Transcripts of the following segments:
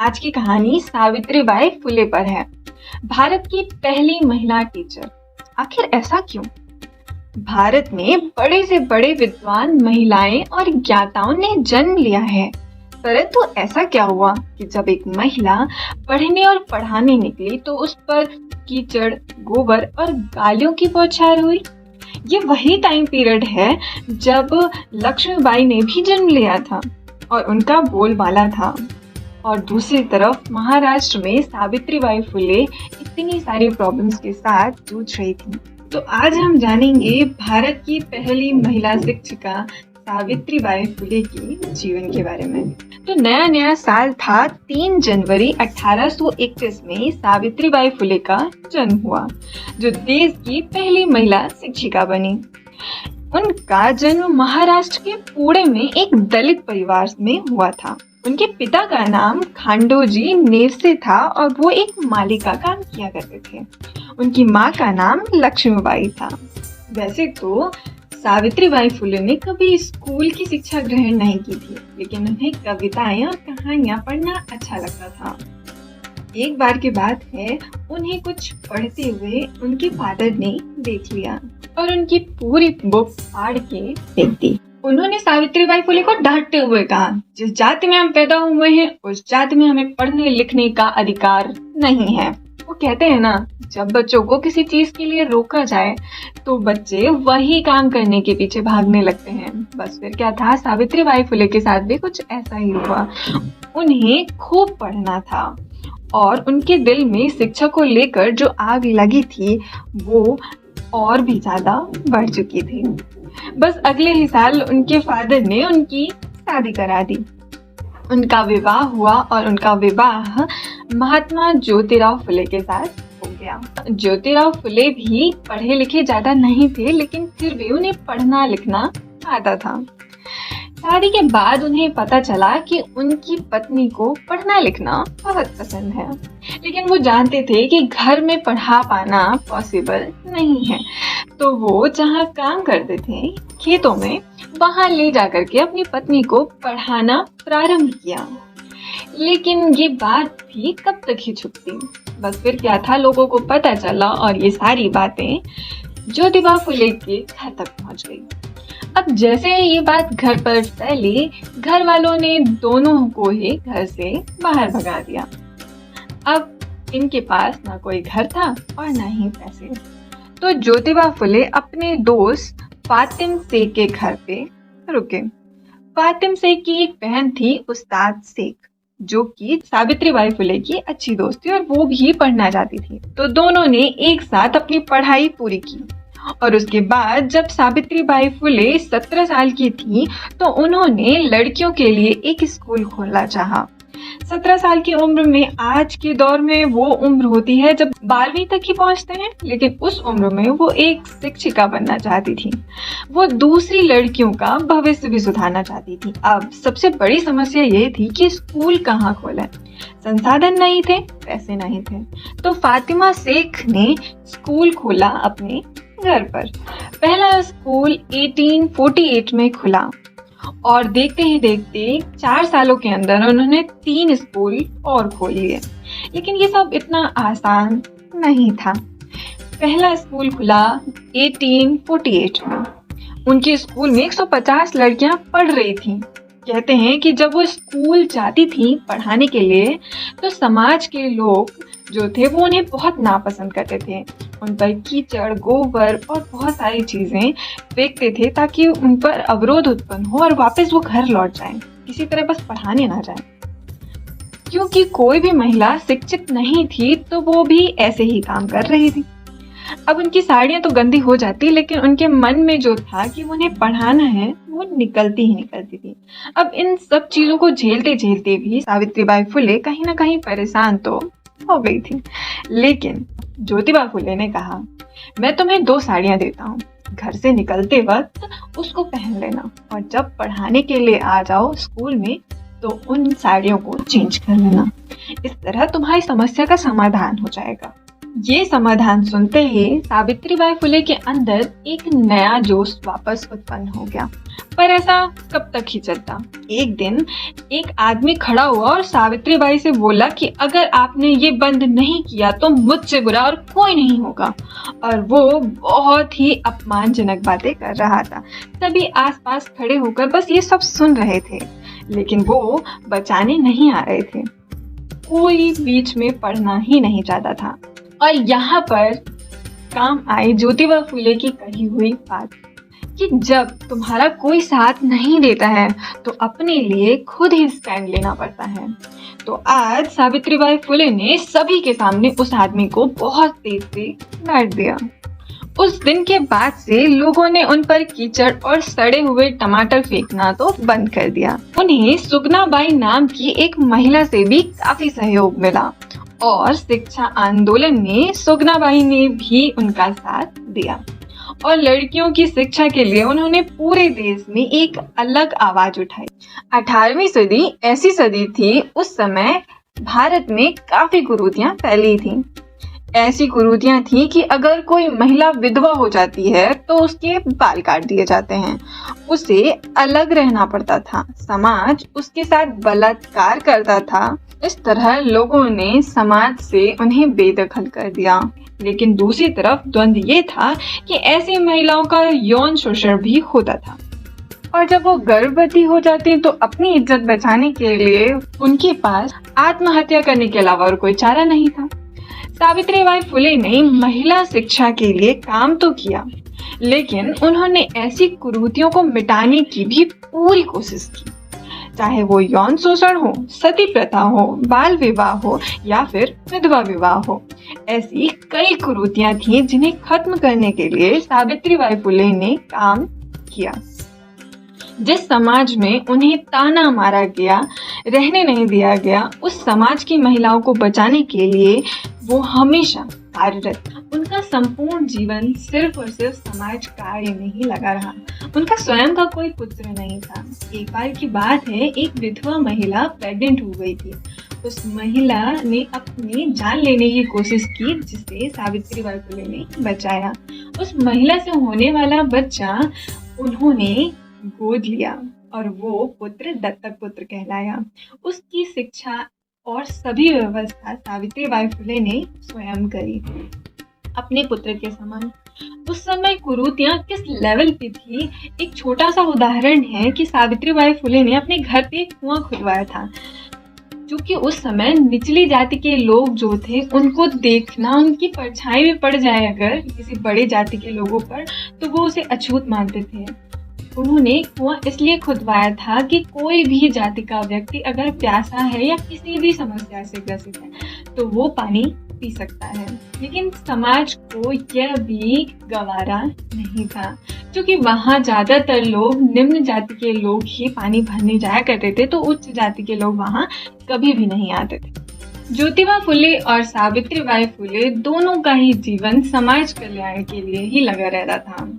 आज की कहानी सावित्रीबाई फुले पर है। भारत की पहली महिला टीचर। आखिर ऐसा क्यों? भारत में बड़े से बड़े विद्वान महिलाएं और ज्ञाताओं ने जन्म लिया है, परंतु ऐसा क्या हुआ कि जब एक महिला पढ़ने और पढ़ाने निकली तो उस पर कीचड़, गोबर और गालियों की बौछार हुई। ये वही टाइम पीरियड है जब लक्ष्मीबाई ने भी जन्म लिया था और उनका बोलबाला था। और दूसरी तरफ महाराष्ट्र में सावित्रीबाई फुले इतनी सारी प्रॉब्लम्स के साथ जूझ रही थी। तो आज हम जानेंगे भारत की पहली महिला शिक्षिका सावित्रीबाई फुले के जीवन के बारे में। तो नया साल था। 3 जनवरी 1831 में सावित्रीबाई फुले का जन्म हुआ, जो देश की पहली महिला शिक्षिका बनी। उनका जन्म महाराष्ट्र के पुणे में एक दलित परिवार में हुआ था। उनके पिता का नाम खांडोजी नेवसे था और वो एक माली का काम किया करते थे। उनकी माँ का नाम लक्ष्मीबाई था। वैसे तो सावित्रीबाई फुले ने कभी स्कूल की शिक्षा ग्रहण नहीं की थी, लेकिन उन्हें कविताएं और कहानियां पढ़ना अच्छा लगता था। एक बार की बात है, उन्हें कुछ पढ़ते हुए उनके फादर ने देख लिया और उनकी पूरी बुक फाड़ के फेंक दी। उन्होंने सावित्रीबाई फुले को डांटते हुए कहा, जिस जाति में हम पैदा हुए हैं उस जाति में हमें पढ़ने लिखने का अधिकार नहीं है। वो कहते हैं ना, जब बच्चों को किसी चीज के लिए रोका जाए तो बच्चे वही काम करने के पीछे भागने लगते हैं। बस फिर क्या था, सावित्रीबाई फुले के साथ भी कुछ ऐसा ही हुआ। उन्हें खूब पढ़ना था और उनके दिल में शिक्षा को लेकर जो आग लगी थी वो और भी ज्यादा बढ़ चुकी थी। बस अगले ही साल उनके फादर ने उनकी शादी करा दी। उनका विवाह हुआ और उनका विवाह महात्मा ज्योतिराव फुले के साथ हो गया। ज्योतिराव फुले भी पढ़े लिखे ज्यादा नहीं थे, लेकिन फिर भी उन्हें पढ़ना लिखना आता था। शादी के बाद उन्हें पता चला कि उनकी पत्नी को पढ़ना लिखना बहुत पसंद है, लेकिन वो जानते थे कि घर में पढ़ा पाना पॉसिबल नहीं है। तो वो जहाँ काम करते थे खेतों में, वहाँ ले जाकर के अपनी पत्नी को पढ़ाना प्रारंभ किया। लेकिन ये बात भी कब तक ही छुपती। बस फिर क्या था, लोगों को पता चला और ये सारी बातें ज्योतिबा फुले के घर तक पहुँच गई। अब जैसे ये बात घर पर फैली, घर वालों ने दोनों को ही घर से बाहर भगा दिया। अब इनके पास ना कोई घर था और ना ही पैसे। तो ज्योतिबा फुले अपने दोस्त फातिम शेख के घर पे रुके। फातिम शेख की एक बहन थी उस्ताद शेख, जो कि सावित्रीबाई फुले की अच्छी दोस्त थी और वो भी पढ़ना चाहती थी। तो दोनों ने एक साथ अपनी पढ़ाई पूरी की और उसके बाद जब सावित्रीबाई फुले 17 साल की थी तो उन्होंने लड़कियों के लिए एक स्कूल खोलना चाहा। 17 साल की उम्र में, आज के दौर में वो उम्र होती है जब 12वीं तक ही पहुंचते हैं, लेकिन उस उम्र में वो एक शिक्षिका बनना चाहती थी। वो दूसरी लड़कियों का भविष्य भी सुधारना चाहती थी। अब सबसे बड़ी समस्या ये थी कि स्कूल कहाँ खोलें। संसाधन नहीं थे, पैसे नहीं थे। तो फातिमा शेख ने स्कूल खोला अपने घर पर। पहला स्कूल 1848 में खुला और देखते ही देखते 4 सालों के अंदर उन्होंने 3 स्कूल और खोल लिए। लेकिन ये सब इतना आसान नहीं था। पहला स्कूल खुला 1848 में। उनके स्कूल में 150 लड़कियां पढ़ रही थीं। कहते हैं कि जब वो स्कूल जाती थी पढ़ाने के लिए तो समाज के लोग जो थे वो उन्हें बहुत नापसंद करते थे। उन पर कीचड़, गोबर और बहुत सारी चीजें फेंकते थे ताकि उन पर अवरोध उत्पन्न हो और वापस वो घर लौट जाएं, किसी तरह बस पढ़ाने ना जाएं। क्योंकि कोई भी महिला शिक्षित नहीं थी तो वो भी ऐसे ही काम कर रही थी। अब उनकी साड़ियां तो गंदी हो जाती, लेकिन उनके मन में जो था कि उन्हें पढ़ाना है वो निकलती ही निकलती थी। अब इन सब चीजों को झेलते झेलते भी सावित्रीबाई फुले कहीं ना कहीं परेशान तो हो गई थी। लेकिन ज्योतिबा फुले ने कहा, मैं तुम्हें 2 साड़ियां देता हूँ, घर से निकलते वक्त उसको पहन लेना और जब पढ़ाने के लिए आ जाओ स्कूल में तो उन साड़ियों को चेंज कर लेना। इस तरह तुम्हारी समस्या का समाधान हो जाएगा। ये समाधान सुनते ही सावित्रीबाई फुले के अंदर एक नया जोश वापस उत्पन्न हो गया। पर ऐसा कब तक ही चलता। एक दिन एक आदमी खड़ा हुआ और सावित्रीबाई से बोला कि अगर आपने ये बंद नहीं किया तो मुझसे बुरा और कोई नहीं होगा। और वो बहुत ही अपमानजनक बातें कर रहा था। सभी आसपास खड़े होकर बस ये सब सुन रहे थे, लेकिन वो बचाने नहीं आ रहे थे। कोई बीच में पढ़ना ही नहीं चाहता था। और यहाँ पर काम आई ज्योतिबा फुले की कही हुई बात कि जब तुम्हारा कोई साथ नहीं देता है तो अपने लिए खुद ही स्टैंड लेना पड़ता है। तो आज सावित्रीबाई फुले ने सभी के सामने उस आदमी को बहुत तेज से डांट दिया। उस दिन के बाद से लोगों ने उन पर कीचड़ और सड़े हुए टमाटर फेंकना तो बंद कर दिया। उन्हें सुगनाबाई नाम की एक महिला से भी काफी सहयोग मिला और शिक्षा आंदोलन में सुगनाबाई ने भी उनका साथ दिया और लड़कियों की शिक्षा के लिए उन्होंने पूरे देश में एक अलग आवाज उठाई। 18वीं सदी ऐसी सदी थी, उस समय भारत में काफी कुरीतियां फैली थी। ऐसी कुरीतियां थी कि अगर कोई महिला विधवा हो जाती है तो उसके बाल काट दिए जाते हैं, उसे अलग रहना पड़ता था, समाज उसके साथ बलात्कार करता था। इस तरह लोगों ने समाज से उन्हें बेदखल कर दिया। लेकिन दूसरी तरफ द्वंद्व ये था कि ऐसी महिलाओं का यौन शोषण भी होता था और जब वो गर्भवती हो जाती तो अपनी इज्जत बचाने के लिए उनके पास आत्महत्या करने के अलावा और कोई चारा नहीं था। सावित्रीबाई फुले ने महिला शिक्षा के लिए काम तो किया, लेकिन उन्होंने ऐसी कुरीतियों को मिटाने की भी पूरी कोशिश की, चाहे वो यौन शोषण हो, सती प्रथा हो, बाल विवाह हो या फिर विधवा विवाह हो। ऐसी कई कुरीतियां थी जिन्हें खत्म करने के लिए सावित्रीबाई फुले ने काम किया। जिस समाज में उन्हें ताना मारा गया, रहने नहीं दिया गया, उस समाज की महिलाओं को बचाने के लिए वो हमेशा कार्यरत। उनका संपूर्ण जीवन सिर्फ और सिर्फ समाज कार्य में ही लगा रहा। उनका स्वयं का कोई पुत्र नहीं था। एक बार की बात है, एक विधवा महिला प्रेग्नेंट हो गई थी। उस महिला ने अपनी जान लेने की कोशिश की, जिसे सावित्रीबाई फुले ने बचाया। उस महिला से होने वाला बच्चा उन्होंने गोद लिया और वो पुत्र दत्तक पुत्र कहलाया। उसकी शिक्षा और सभी व्यवस्था सावित्रीबाई फुले ने स्वयं करी अपने पुत्र के समान। उस समय कुरीतियां किस लेवल पे थी, एक छोटा सा उदाहरण है कि सावित्रीबाई फुले ने अपने घर पे एक कुआं खुदवाया था, क्योंकि उस समय निचली जाति के लोग जो थे उनको देखना, उनकी परछाई भी पड़ जाए अगर किसी बड़े जाति के लोगों पर, तो वो उसे अछूत मानते थे। उन्होंने कुआं इसलिए खुदवाया था कि कोई भी जाति का व्यक्ति अगर प्यासा है या किसी भी समस्या से ग्रसित है तो वो पानी पी सकता है। लेकिन समाज को यह भी गवारा नहीं था, क्योंकि वहाँ ज्यादातर लोग निम्न जाति के लोग ही पानी भरने जाया करते थे, तो उच्च जाति के लोग वहाँ कभी भी नहीं आते थे। ज्योतिबा फुले और सावित्रीबाई फुले दोनों का ही जीवन समाज कल्याण के लिए ही लगा रहता था।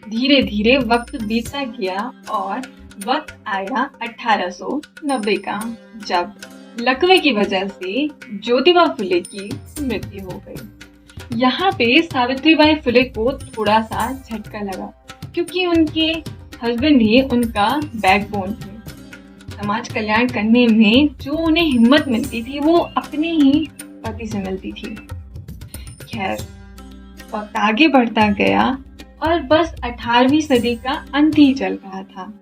धीरे धीरे वक्त बीतता गया और वक्त आया 1890 का, जब लकवे की वजह से ज्योतिबा फुले की मृत्यु हो गई। यहाँ पे सावित्रीबाई फुले को थोड़ा सा झटका लगा, क्योंकि उनके हस्बैंड ही उनका बैकबोन थे। समाज कल्याण करने में जो उन्हें हिम्मत मिलती थी वो अपने ही पति से मिलती थी। खैर, वक्त आगे बढ़ता गया और बस 18वीं सदी का अंत ही चल रहा था।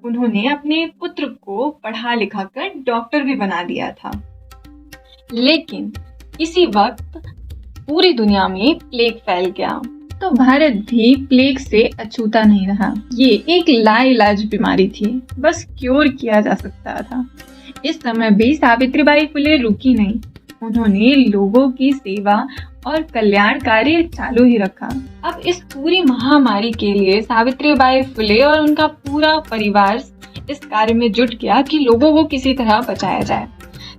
उन्होंने अपने पुत्र को पढ़ा लिखा कर डॉक्टर भी बना दिया था। लेकिन इसी वक्त पूरी दुनिया में प्लेग फैल गया, तो भारत भी प्लेग से अछूता नहीं रहा। ये एक लाइलाज बीमारी थी, बस क्योर किया जा सकता था। इस समय भी सावित्रीबाई फुले रुकी नहीं। उन्होंने लोगों की सेवा और कल्याण कार्य चालू ही रखा। अब इस पूरी महामारी के लिए सावित्रीबाई फुले और उनका पूरा परिवार इस कार्य में जुट गया कि लोगों को किसी तरह बचाया जाए।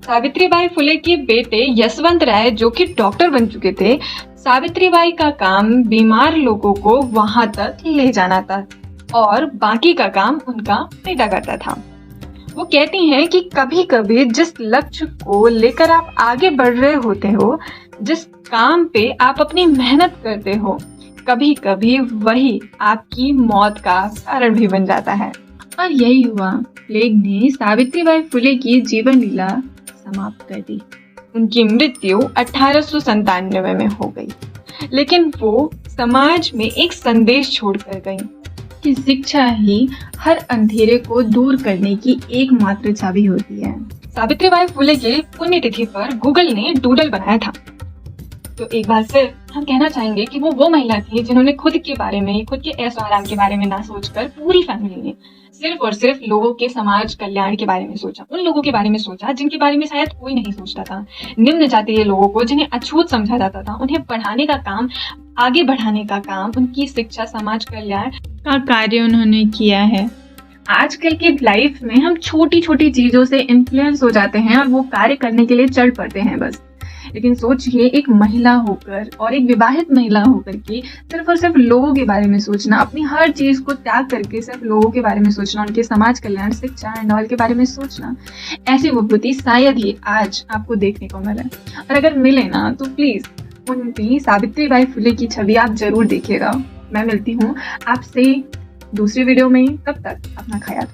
सावित्रीबाई फुले के बेटे यशवंत राय, जो कि डॉक्टर बन चुके थे, सावित्रीबाई का काम बीमार लोगों को वहां तक ले जाना था और बाकी का काम उनका बेटा करता था। वो कहती हैं कि कभी कभी जिस लक्ष्य को लेकर आप आगे बढ़ रहे होते हो, जिस काम पे आप अपनी मेहनत करते हो, कभी कभी वही आपकी मौत का कारण भी बन जाता है। और यही हुआ, प्लेग ने सावित्रीबाई फुले की जीवन लीला समाप्त कर दी। उनकी मृत्यु 1897 में हो गई, लेकिन वो समाज में एक संदेश छोड़कर गई कि शिक्षा ही हर अंधेरे को दूर करने की एकमात्र चाबी होती है। सावित्रीबाई फुले के पुण्यतिथि पर गूगल ने डूडल बनाया था। तो एक बार फिर हम कहना चाहेंगे कि वो महिला थी जिन्होंने खुद के बारे में, खुद के ऐश आराम के बारे में ना सोचकर पूरी फैमिली ने सिर्फ और सिर्फ लोगों के समाज कल्याण के बारे में सोचा, उन लोगों के बारे में सोचा जिनके बारे में शायद कोई नहीं सोचता था। निम्न जातीय लोगों को, जिन्हें अछूत समझा जाता था, उन्हें पढ़ाने का काम, आगे बढ़ाने का काम, उनकी शिक्षा, समाज कल्याण का कार्य उन्होंने किया है। आजकल की लाइफ में हम छोटी छोटी चीजों से इन्फ्लुएंस हो जाते हैं और वो कार्य करने के लिए चढ़ पड़ते हैं बस। लेकिन सोचिए, एक महिला होकर और एक विवाहित महिला होकर के सिर्फ और सिर्फ लोगों के बारे में सोचना, अपनी हर चीज को त्याग करके सिर्फ लोगों के बारे में सोचना, उनके समाज कल्याण, शिक्षा एंड ऑल के बारे में सोचना, ऐसी विभूति शायद ही आज आपको देखने को मिले। और अगर मिले ना तो प्लीज उनकी, सावित्रीबाई फुले की छवि आप जरूर देखिएगा। मैं मिलती हूँ आपसे दूसरी वीडियो में, तब तक अपना ख्याल।